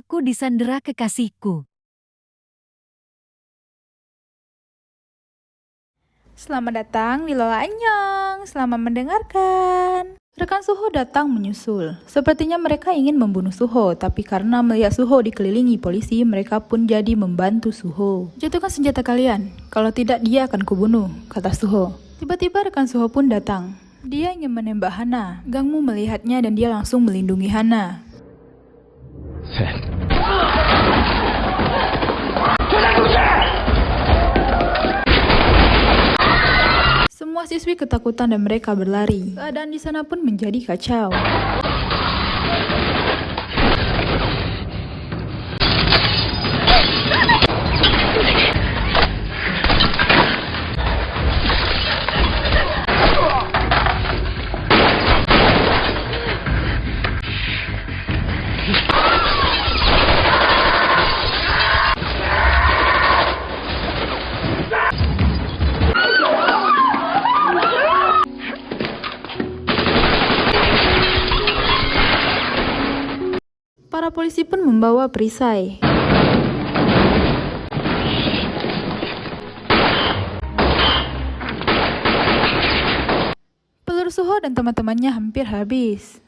Aku disandera kekasihku. Selamat datang di Lola Anyong, selamat mendengarkan. Rekan Suho datang menyusul. Sepertinya mereka ingin membunuh Suho, tapi karena melihat Suho dikelilingi polisi, mereka pun jadi membantu Suho. Jatuhkan senjata kalian, kalau tidak dia akan kubunuh, kata Suho. Tiba-tiba rekan Suho pun datang. Dia ingin menembak Hana. Gangmu melihatnya dan dia langsung melindungi Hana. Semua siswi ketakutan dan mereka berlari. Keadaan di sana pun menjadi kacau. Para polisi pun membawa perisai. Peluru Suho dan teman-temannya hampir habis.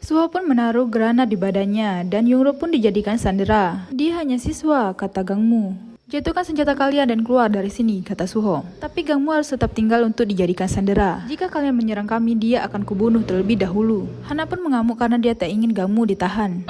Suho pun menaruh granat di badannya dan Yungro pun dijadikan sandera. Dia hanya siswa, kata Gangmu. Jatuhkan senjata kalian dan keluar dari sini, kata Suho. Tapi Gangmu harus tetap tinggal untuk dijadikan sandera. Jika kalian menyerang kami, dia akan kubunuh terlebih dahulu. Hana pun mengamuk karena dia tak ingin Gangmu ditahan.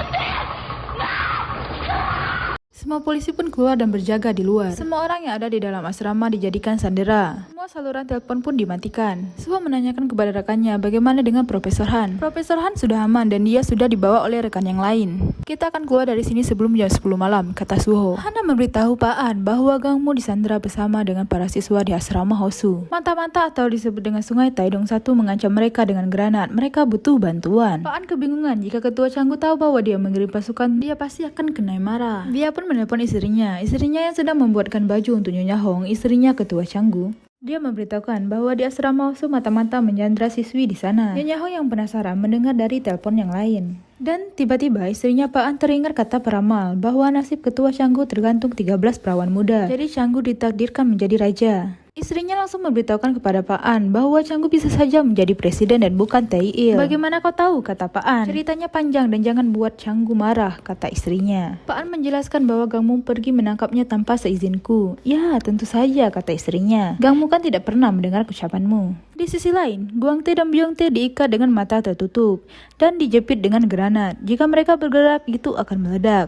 Semua polisi pun keluar dan berjaga di luar. Semua orang yang ada di dalam asrama dijadikan sandera. Semua saluran telepon pun dimatikan. Suho menanyakan kepada rekannya bagaimana dengan Profesor Han. Profesor Han sudah aman dan dia sudah dibawa oleh rekan yang lain. Kita akan keluar dari sini sebelum jam 10 malam, kata Suho. Hana memberitahu Pak An bahwa Gangmu disandera bersama dengan para siswa di asrama Hosu. Manta-manta atau disebut dengan Sungai Taedong 1 mengancam mereka dengan granat. Mereka butuh bantuan. Pak An kebingungan jika ketua Canggu tahu bahwa dia mengirim pasukan, dia pasti akan kena marah. Dia pun menelpon istrinya yang sedang membuatkan baju untuk Nyonya Hong, istrinya ketua Canggu. Dia memberitahukan bahwa di asrama Hosu mata-mata menyandra siswi di sana. Nyonya Hong yang penasaran mendengar dari telepon yang lain. Dan tiba-tiba istrinya Pak An teringat kata peramal bahwa nasib ketua Canggu tergantung 13 perawan muda. Jadi Canggu ditakdirkan menjadi raja. Istrinya langsung memberitahukan kepada Pak An bahwa Canggu bisa saja menjadi presiden dan bukan Tae-il. Bagaimana kau tahu, kata Pak An. Ceritanya panjang dan jangan buat Canggu marah, kata istrinya. Pak An menjelaskan bahwa Gangmu pergi menangkapnya tanpa seizinku. Ya, tentu saja, kata istrinya. Gangmu kan tidak pernah mendengar ucapanmu. Di sisi lain, Guangte dan Byongtae diikat dengan mata tertutup dan dijepit dengan granat. Jika mereka bergerak, itu akan meledak.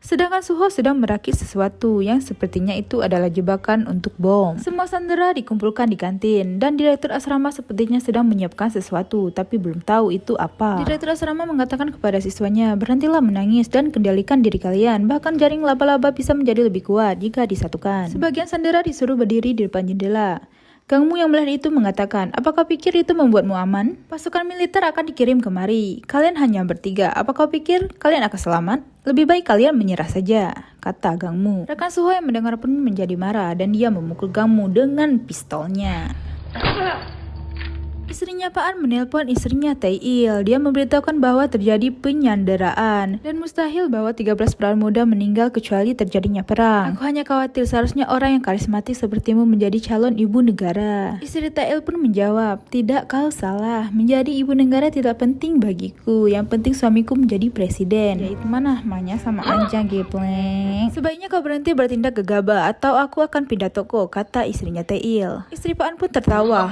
Sedangkan Suho sedang merakit sesuatu yang sepertinya itu adalah jebakan untuk bom. Semua sandera dikumpulkan di kantin dan direktur asrama sepertinya sedang menyiapkan sesuatu tapi belum tahu itu apa. Direktur asrama mengatakan kepada siswanya, berhentilah menangis dan kendalikan diri kalian. Bahkan jaring laba-laba bisa menjadi lebih kuat jika disatukan. Sebagian sandera disuruh berdiri di depan jendela. Gangmu yang melihat itu mengatakan, apakah pikir itu membuatmu aman? Pasukan militer akan dikirim kemari. Kalian hanya bertiga. Apa kau pikir kalian akan selamat? Lebih baik kalian menyerah saja, kata Gangmu. Rekan Suho yang mendengar pun menjadi marah dan dia memukul Gangmu dengan pistolnya. Istrinya Pak An menelpon istrinya Tae-il. Dia memberitahukan bahwa terjadi penyanderaan dan mustahil bahwa 13 perawan muda meninggal kecuali terjadinya perang. Aku hanya khawatir seharusnya orang yang karismatik sepertimu menjadi calon ibu negara. Istri Tae-il pun menjawab, tidak, kau salah. Menjadi ibu negara tidak penting bagiku. Yang penting suamiku menjadi presiden. Ya itu mana namanya sama aja gepleng. Sebaiknya kau berhenti bertindak gegabah atau aku akan pindah toko, kata istrinya Tae-il. Istri Pak An pun tertawa.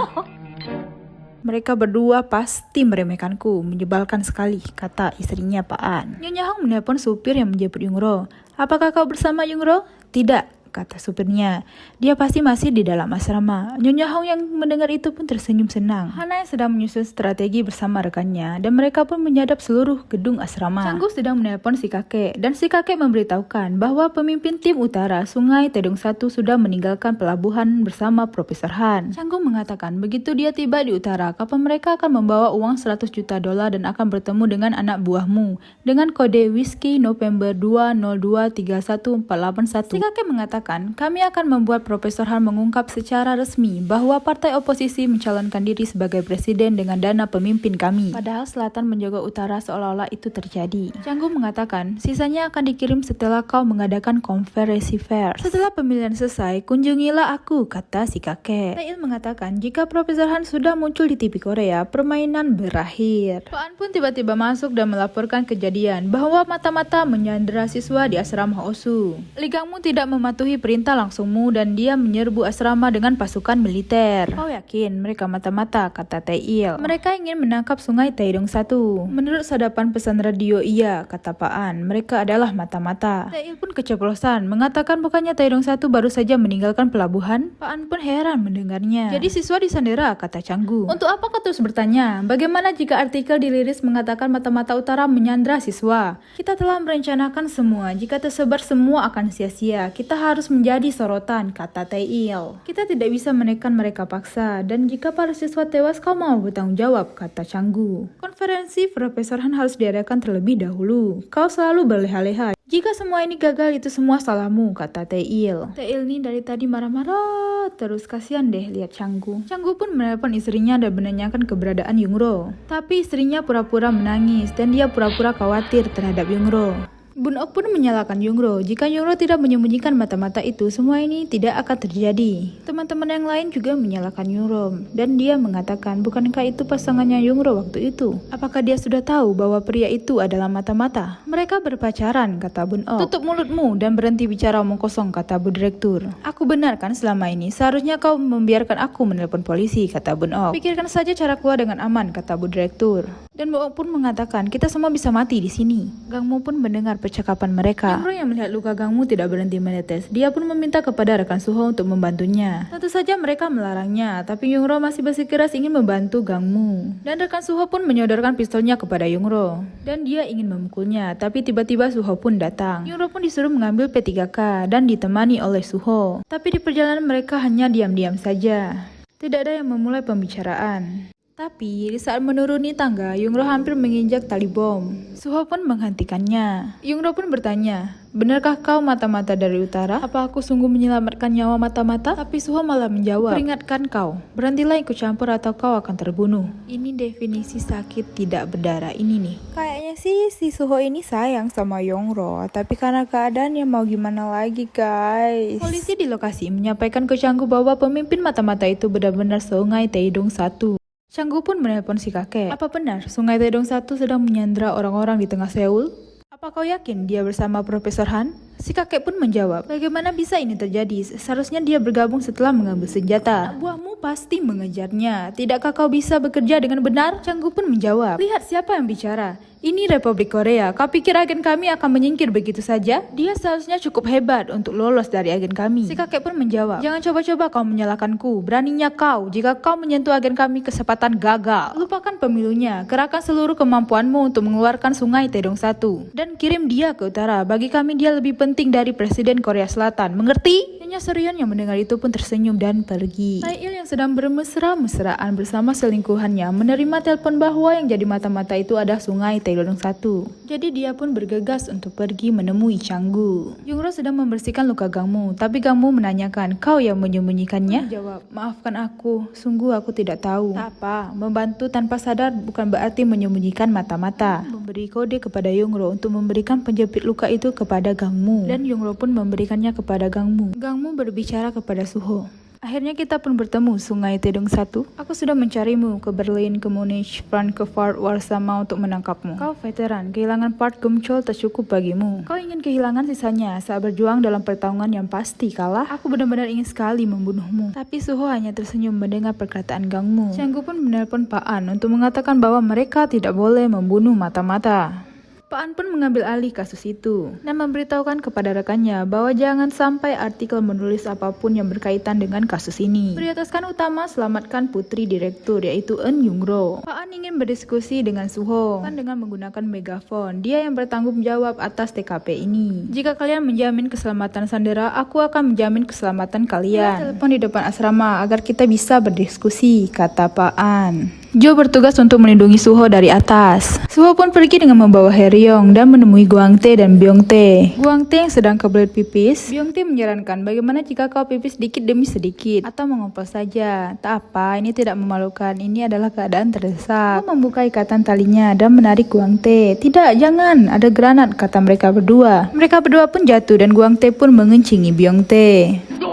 Mereka berdua pasti meremehkanku, menyebalkan sekali, kata istrinya Pak An. Nyonya Hong menelpon supir yang menjemput Yungro. Apakah kau bersama Yungro? Tidak, kata supirnya. Dia pasti masih di dalam asrama. Nyonya Hong yang mendengar itu pun tersenyum senang. Hana yang sedang menyusun strategi bersama rekannya dan mereka pun menyadap seluruh gedung asrama. Canggu sedang menelpon si kakek dan si kakek memberitahukan bahwa pemimpin tim utara Sungai Taedong 1 sudah meninggalkan pelabuhan bersama Profesor Han. Canggu mengatakan begitu dia tiba di utara, kapal mereka akan membawa uang 100 juta dolar dan akan bertemu dengan anak buahmu dengan kode Whiskey November 2023141. Si kakek mengatakan mengatakan, kami akan membuat Profesor Han mengungkap secara resmi bahwa partai oposisi mencalonkan diri sebagai presiden dengan dana pemimpin kami. Padahal selatan menjaga utara seolah-olah itu terjadi. Canggu mengatakan, sisanya akan dikirim setelah kau mengadakan konferensi pers. Setelah pemilihan selesai, kunjungilah aku, kata si kakek. Tae-il mengatakan, jika Profesor Han sudah muncul di TV Korea, permainan berakhir. Pak An pun tiba-tiba masuk dan melaporkan kejadian bahwa mata-mata menyandera siswa di asrama Osu. Lee Gang-mu tidak mematuhi perintah langsungmu dan dia menyerbu asrama dengan pasukan militer. Kau yakin mereka mata-mata, kata Tae-il. Mereka ingin menangkap Sungai Taedong 1. Menurut sadapan pesan radio, iya, kata Pak An. Mereka adalah mata-mata. Tae-il pun keceplosan, mengatakan bukannya Taedong 1 baru saja meninggalkan pelabuhan. Pak An pun heran mendengarnya. Jadi siswa disandera, kata Canggu. Untuk apa kau terus bertanya? Bagaimana jika artikel diliris mengatakan mata-mata utara menyandra siswa? Kita telah merencanakan semua. Jika tersebar semua akan sia-sia. Kita harus menjadi sorotan, kata Tae-il. Kita tidak bisa menekan mereka paksa. Dan jika para siswa tewas, kau mau bertanggung jawab, kata Canggu. Konferensi Profesor Han harus diadakan terlebih dahulu. Kau selalu berleha-leha. Jika semua ini gagal, itu semua salahmu, kata Tae-il. Tae-il ini dari tadi marah-marah terus, kasihan deh lihat Canggu. Canggu pun menelpon istrinya dan menanyakan keberadaan Yungro. Tapi istrinya pura-pura menangis dan dia pura-pura khawatir terhadap Yungro. Bun Ok pun menyalahkan Yungro. Jika Yungro tidak menyembunyikan mata-mata itu, semua ini tidak akan terjadi. Teman-teman yang lain juga menyalahkan Yungro. Dan dia mengatakan, bukankah itu pasangannya Yungro waktu itu? Apakah dia sudah tahu bahwa pria itu adalah mata-mata? Mereka berpacaran, kata Bun Ok. Tutup mulutmu dan berhenti bicara omong kosong, kata Bu Direktur. Aku benar kan selama ini? Seharusnya kau membiarkan aku menelpon polisi, kata Bun Ok. Pikirkan saja cara keluar dengan aman, kata Bu Direktur. Dan Bun Ok pun mengatakan, kita semua bisa mati di sini. Gang Mo pun mendengar percakapan mereka. Yungro yang melihat luka Gang Mo tidak berhenti menetes. Dia pun meminta kepada rekan Suho untuk membantunya. Tentu saja mereka melarangnya, tapi Yungro masih bersikeras ingin membantu Gang Mo. Dan rekan Suho pun menyodorkan pistolnya kepada Yungro. Dan dia ingin memukulnya, tapi tiba-tiba Suho pun datang. Yungro pun disuruh mengambil P3K dan ditemani oleh Suho. Tapi di perjalanan mereka hanya diam-diam saja. Tidak ada yang memulai pembicaraan. Tapi di saat menuruni tangga, Yungro hampir menginjak tali bom. Suho pun menghentikannya. Yungro pun bertanya, benarkah kau mata-mata dari utara? Apa aku sungguh menyelamatkan nyawa mata-mata? Tapi Suho malah menjawab, peringatkan kau, berhentilah ikut campur atau kau akan terbunuh. Ini definisi sakit tidak berdarah ini nih. Kayaknya sih si Suho ini sayang sama Yungro, tapi karena keadaannya mau gimana lagi guys. Polisi di lokasi menyampaikan ke Canggu bahwa pemimpin mata-mata itu benar-benar Sungai Taedong 1. Canggu pun menelpon si kakek. Apa benar Sungai Taedong 1 sedang menyandra orang-orang di tengah Seoul? Apa kau yakin dia bersama Profesor Han? Si kakek pun menjawab, bagaimana bisa ini terjadi? Seharusnya dia bergabung setelah mengambil senjata. Anak buahmu pasti mengejarnya. Tidakkah kau bisa bekerja dengan benar? Canggu pun menjawab, lihat siapa yang bicara. Ini Republik Korea. Kau pikir agen kami akan menyingkir begitu saja? Dia seharusnya cukup hebat untuk lolos dari agen kami. Si kakek pun menjawab, jangan coba-coba kau menyalahkanku. Beraninya kau. Jika kau menyentuh agen kami, kesempatan gagal. Lupakan pemilunya. Kerahkan seluruh kemampuanmu untuk mengeluarkan Sungai Taedong 1. Dan kirim dia ke utara. Bagi kami dia lebih penting dari Presiden Korea Selatan. Mengerti? Nyonya Seryun yang mendengar itu pun tersenyum dan pergi. Tae-il yang sedang bermesra-mesraan bersama selingkuhannya menerima telepon bahwa yang jadi mata-mata itu ada Sungai Taedong 1. Jadi dia pun bergegas untuk pergi menemui Canggu. Yungro sedang membersihkan luka Gang Mo, tapi Gang Mo menanyakan, kau yang menyembunyikannya? Jawab, maafkan aku, sungguh aku tidak tahu. Tak apa, membantu tanpa sadar bukan berarti menyembunyikan mata-mata. Memberi kode kepada Yungro untuk memberikan penjepit luka itu kepada Gang Mo. Dan Yungro pun memberikannya kepada Gang Mo. Gang Mo berbicara kepada Suho. Akhirnya kita pun bertemu Sungai Taedong 1. Aku sudah mencarimu ke Berlin, ke Munich, Frankfurt, Warszawa untuk menangkapmu. Kau veteran, kehilangan part Gumchol tak cukup bagimu. Kau ingin kehilangan sisanya saat berjuang dalam pertarungan yang pasti kalah. Aku benar-benar ingin sekali membunuhmu. Tapi Suho hanya tersenyum mendengar perkataan Gang Mo. Canggu pun menelpon Pak An untuk mengatakan bahwa mereka tidak boleh membunuh mata-mata. Pak An pun mengambil alih kasus itu dan memberitahukan kepada rekannya bahwa jangan sampai artikel menulis apapun yang berkaitan dengan kasus ini. Prioritaskan utama selamatkan putri direktur yaitu Eun Yungro. Pak An ingin berdiskusi dengan Suho dengan menggunakan megafon. Dia yang bertanggung jawab atas TKP ini. Jika kalian menjamin keselamatan Sandera, aku akan menjamin keselamatan kalian. Telepon di depan asrama agar kita bisa berdiskusi, kata Pak An. Jo bertugas untuk melindungi Suho dari atas. Suho pun pergi dengan membawa Haeryong dan menemui Gwangtae dan Byungtae. Gwangtae yang sedang kebelet pipis, Byungtae menyarankan bagaimana jika kau pipis sedikit demi sedikit atau mengompol saja. Tak apa, ini tidak memalukan, ini adalah keadaan terdesak. Suho membuka ikatan talinya dan menarik Gwangtae. Tidak, jangan, ada granat, kata mereka berdua. Mereka berdua pun jatuh dan Gwangtae pun mengencingi Byungtae. Bau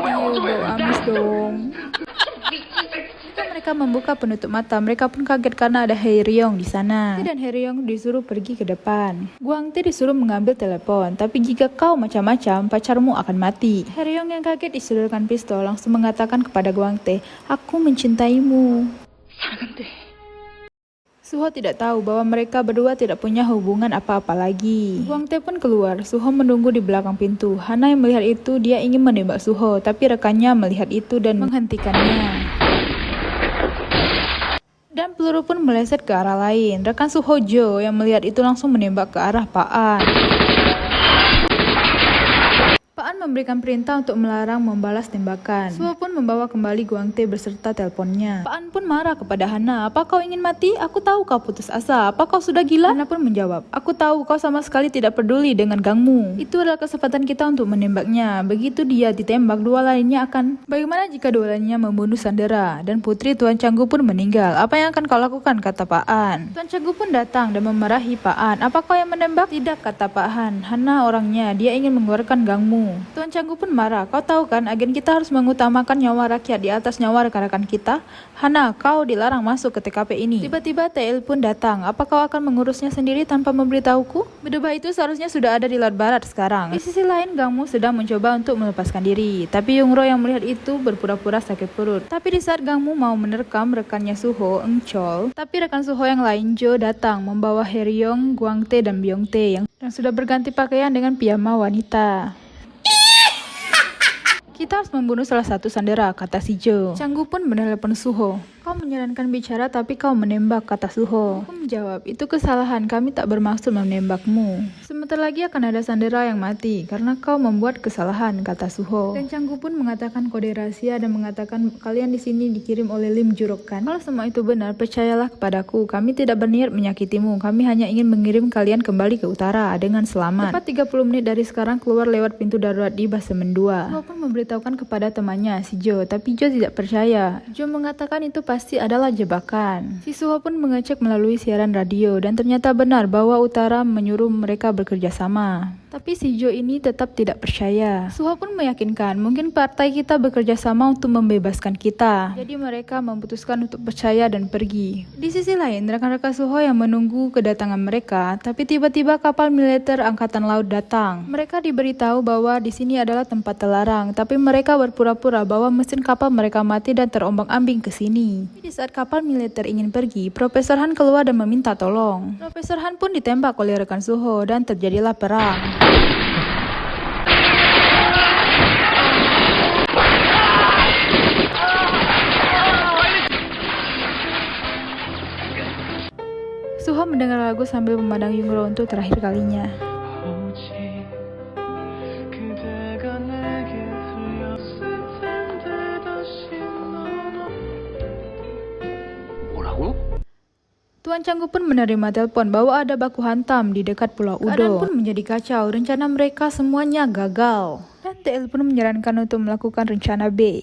amis dong. Mereka membuka penutup mata, mereka pun kaget karena ada Haeryong di sana. Dan Haeryong disuruh pergi ke depan. Gwangtae disuruh mengambil telepon, tapi jika kau macam-macam, pacarmu akan mati. Haeryong yang kaget disodorkan pistol langsung mengatakan kepada Gwangtae, aku mencintaimu. Suho tidak tahu bahwa mereka berdua tidak punya hubungan apa-apa lagi. Gwangtae pun keluar, Suho menunggu di belakang pintu. Hana yang melihat itu, dia ingin menembak Suho, tapi rekannya melihat itu dan menghentikannya. Dan peluru pun meleset ke arah lain. Rekan Suho Jo yang melihat itu langsung menembak ke arah Pak An. Pak An memberikan perintah untuk melarang membalas tembakan. Suho pun membawa kembali Gwangtae beserta teleponnya. Pak An pun marah kepada Hana. Apa kau ingin mati? Aku tahu kau putus asa. Apa kau sudah gila? Hana pun menjawab, aku tahu kau sama sekali tidak peduli dengan gangmu. Itu adalah kesempatan kita untuk menembaknya. Begitu dia ditembak, dua lainnya akan... Bagaimana jika dua lainnya membunuh Sandera? Dan putri Tuan Canggu pun meninggal. Apa yang akan kau lakukan? Kata Pak An. Tuan Canggu pun datang dan memarahi Pak An. Apa kau yang menembak? Tidak, kata Pak Han. Hana orangnya, dia ingin mengeluarkan gangmu. Tuan Canggu pun marah. Kau tahu kan, agen kita harus mengutamakan nyawa rakyat di atas nyawa rekan-rekan kita. Hana, kau dilarang masuk ke TKP ini. Tiba-tiba TL pun datang. Apa kau akan mengurusnya sendiri tanpa memberitahuku? Bedebah itu seharusnya sudah ada di Laut Barat sekarang. Di sisi lain, Gangmu sedang mencoba untuk melepaskan diri. Tapi Yungro yang melihat itu berpura-pura sakit perut. Tapi di saat Gangmu mau menerkam rekannya Suho, Engchol, tapi rekan Suho yang lain, Jo, datang membawa Haeryong, Gwangtae, dan Byungtae yang sudah berganti pakaian dengan piyama wanita. Kita harus membunuh salah satu Sandera, kata si Jo. Canggu pun menelepon Suho. Kau menyarankan bicara tapi kau menembak, kata Suho. Aku menjawab, itu kesalahan, kami tak bermaksud menembakmu. Sebentar lagi akan ada Sandera yang mati karena kau membuat kesalahan, kata Suho. Dan Canggu pun mengatakan kode rahasia dan mengatakan kalian di sini dikirim oleh Lim Jurok kan? Kalau semua itu benar, percayalah kepadaku, kami tidak berniat menyakitimu, kami hanya ingin mengirim kalian kembali ke utara dengan selamat. Tepat 30 menit dari sekarang keluar lewat pintu darurat di Basemen 2. Suho pun memberitahukan kepada temannya, si Jo, tapi Jo tidak percaya. Jo mengatakan itu pasti adalah jebakan. Si Suho pun mengecek melalui siaran radio dan ternyata benar bahwa utara menyuruh mereka bekerja sama. Tapi si Jo ini tetap tidak percaya. Suho pun meyakinkan mungkin partai kita bekerja sama untuk membebaskan kita. Jadi mereka memutuskan untuk percaya dan pergi. Di sisi lain, rekan-rekan Suho yang menunggu kedatangan mereka, tapi tiba-tiba kapal militer angkatan laut datang. Mereka diberitahu bahwa di sini adalah tempat terlarang, tapi mereka berpura-pura bahwa mesin kapal mereka mati dan terombang-ambing ke sini. Di saat kapal militer ingin pergi, Profesor Han keluar dan meminta tolong. Profesor Han pun ditembak oleh rekan Suho dan terjadilah perang. Suho mendengar lagu sambil memandang Yungro untuk terakhir kalinya. Tuan Canggu pun menerima telepon bahwa ada baku hantam di dekat Pulau Udo. Keadaan pun menjadi kacau, rencana mereka semuanya gagal. Dan TL pun menyarankan untuk melakukan rencana B.